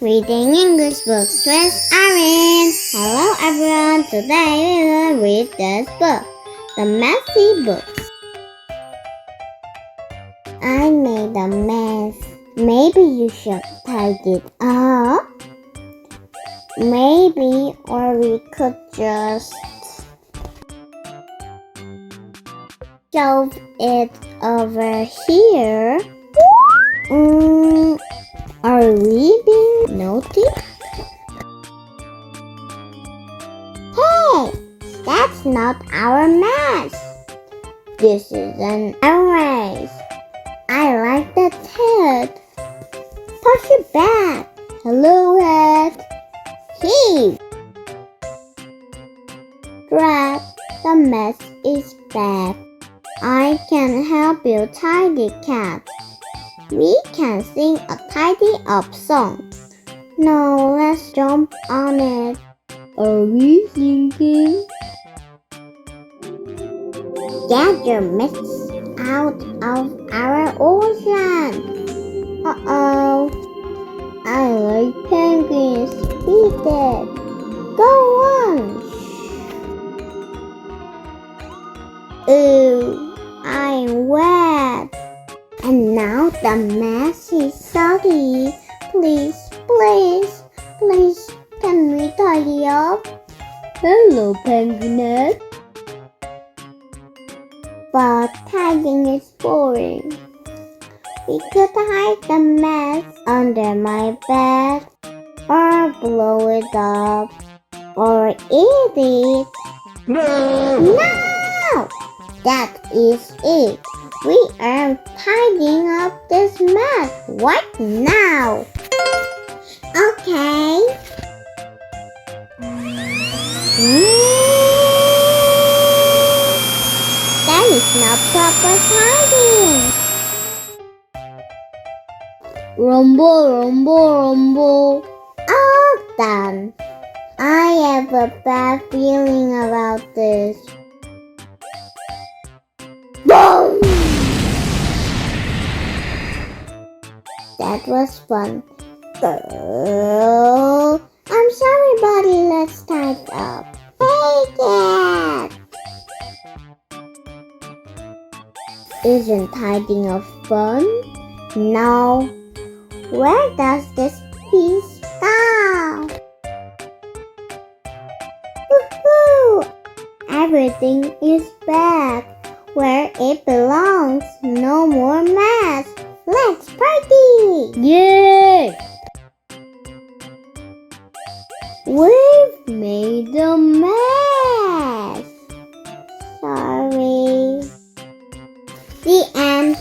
Reading English books with Irene. Hello everyone, today we will read this book, The Messy Books. I made a mess. Maybe you should tidy it up. Maybe, or we could just shove it over here. Are we being naughty? Hey, that's not our mess. This is an erase. I like that head. Push it back. Hello, head. Heave. Drat, the mess is bad. I can help you tidy, cat. We can sing a tidy up song. No, let's jump on it. Are we singing? Get your mitts out of our ocean. Uh-oh. I like penguins. Beat it. Go on. Ooh, I'm wet. And now the mess is soggy. Please, can we tidy up? Hello, Penguinette. But tidying is boring. We could hide the mess under my bed, or blow it up, or eat it. No! That is it. We are tidying up this mess right now. Okay. That is not proper tidying. Rumble. All done. I have a bad feeling about this. Boom! That was fun. Girl, I'm sorry, buddy. Let's tie it up. Hey, cat! Isn't tidying up fun? No. Where does this piece go? Woohoo! Everything is back where it belongs. No more mess. Let's party! Yay! We've made a mess. Sorry. The end.